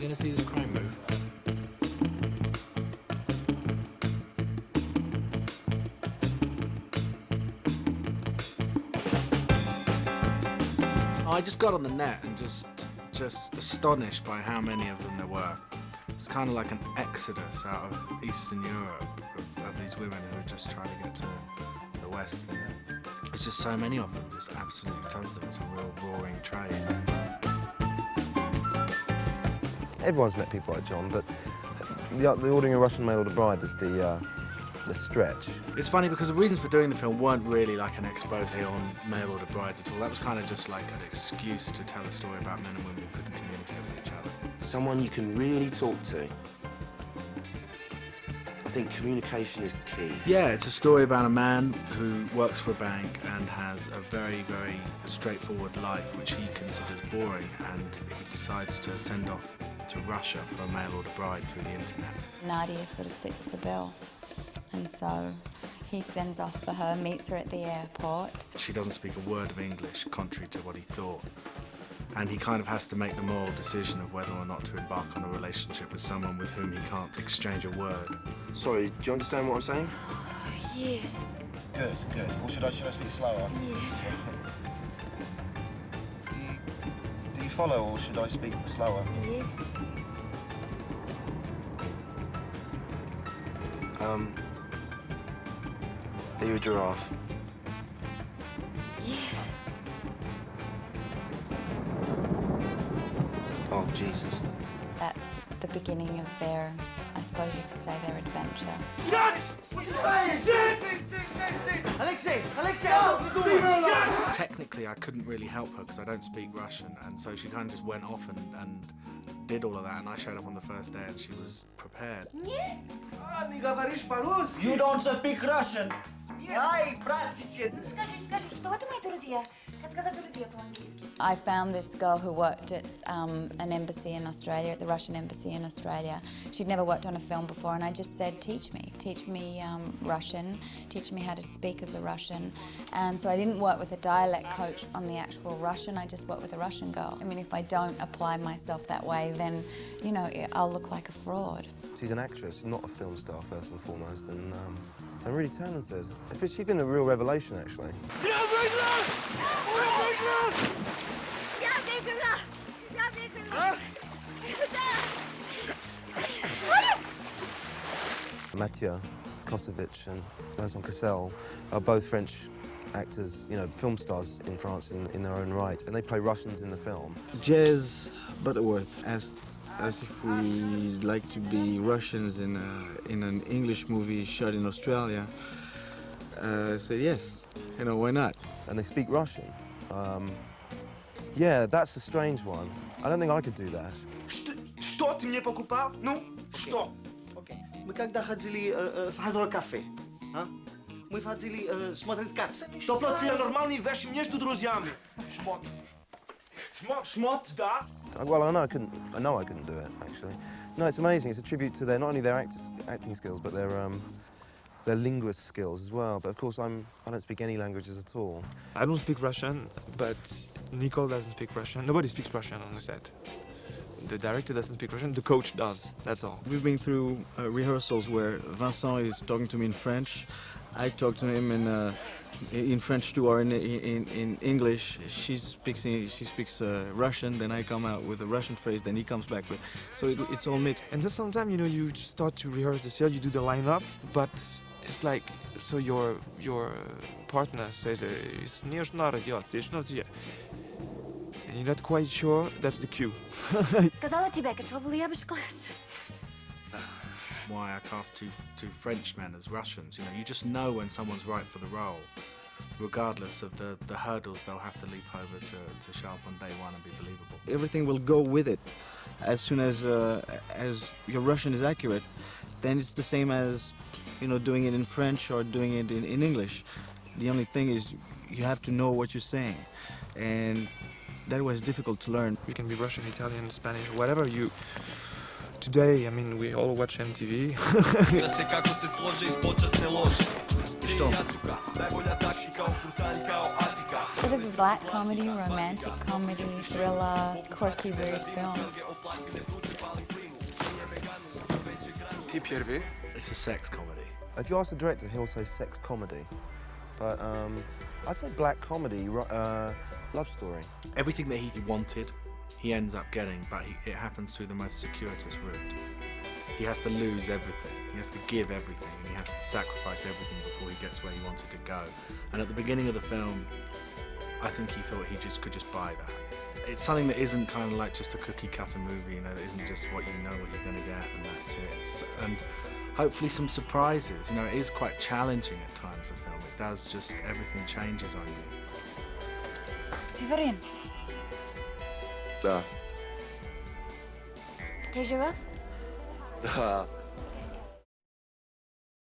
going to see this crime move? I just got on the net and just astonished by how many of them there were. It's kind of like an exodus out of Eastern Europe of these women who are just trying to get to the West. There's just so many of them, just absolutely tons of them. It's a real roaring trade. Everyone's met people like John, but the ordering a Russian mail order bride is the stretch. It's funny because the reasons for doing the film weren't really like an expose on mail order brides at all. That was kind of just like an excuse to tell a story about men and women who couldn't communicate with each other. Someone you can really talk to. I think communication is key. Yeah, it's a story about a man who works for a bank and has a very, very straightforward life which he considers boring, and he decides to send off to Russia for a mail order bride through the internet. Nadia sort of fits the bill. And so he sends off for her, meets her at the airport. She doesn't speak a word of English, contrary to what he thought. And he kind of has to make the moral decision of whether or not to embark on a relationship with someone with whom he can't exchange a word. Sorry, do you understand what I'm saying? Yes. Good, good. Or should I speak slower? Yes. Do you follow, or should I speak slower? Yes. Are you a giraffe? Yes. Oh, Jesus. That's the beginning of their, I suppose you could say, their adventure. Technically, I couldn't really help her because I don't speak Russian, and so she kind of just went off and did all of that, and I showed up on the first day and she was prepared. You don't speak Russian. Ай, простите. Ну скажи, что это мои друзья? Как сказать друзья по-английски? I found this girl who worked at an embassy in Australia, at the Russian embassy in Australia. She'd never worked on a film before, and I just said, teach me Russian, teach me how to speak as a Russian. And so I didn't work with a dialect coach on the actual Russian, I just worked with a Russian girl. I mean, if I don't apply myself that way, then, you know, I'll look like a fraud. She's an actress, not a film star first and foremost, and really talented. She's been a real revelation, actually. Mathieu Kosovic and Vincent Cassel are both French actors, you know, film stars in France in their own right, and they play Russians in the film. Jez Butterworth asked us if we'd like to be Russians in an English movie shot in Australia. I said yes, you know, why not? And they speak Russian. Yeah, that's a strange one. I don't think I could do that. Что ты мне покупал? Ну, что? Мы когда ходили в Хадро-кафе, мы ходили смотреть кац. Что платили нормальные вещи между друзьями. Шмот. Шмот, да. Well, I know I couldn't do it, actually. No, it's amazing. It's a tribute to not only their acting skills, but their linguist skills as well. But of course, I don't speak any languages at all. I don't speak Russian, but Nicole doesn't speak Russian. Nobody speaks Russian on the set. The director doesn't speak Russian, the coach does, that's all. We've been through rehearsals where Vincent is talking to me in French, I talk to him in French too, or in English. She speaks Russian, then I come out with a Russian phrase, then he comes back with, so it's all mixed. And just sometimes, you know, you start to rehearse the scene, you do the lineup, but it's like, so your partner says, and you're not quite sure that's the cue. Сказала тебе, готова я без класс. Why I cast two Frenchmen as Russians. You know, you just know when someone's right for the role, regardless of the hurdles they'll have to leap over to show up on day one and be believable. Everything will go with it. As soon as your Russian is accurate, then it's the same as, you know, doing it in French or doing it in English. The only thing is you have to know what you're saying, and that was difficult to learn. You can be Russian, Italian, Spanish, whatever you... Today, I mean, we all watch MTV. Что? Sort of a black comedy, romantic comedy, thriller, quirky, weird film. It's a sex comedy. If you ask the director, he'll say sex comedy. But I'd say black comedy, love story. Everything that he wanted, he ends up getting, but it happens through the most circuitous route. He has to lose everything, he has to give everything, and he has to sacrifice everything before he gets where he wanted to go. And at the beginning of the film, I think he thought he could just buy that. It's something that isn't kind of like just a cookie-cutter movie, you know, that isn't just what you know what you're going to get and that's it. And hopefully some surprises, you know, it is quite challenging at times, the film. It does just, everything changes on you. Tiverin, Да. t'es живе? Да.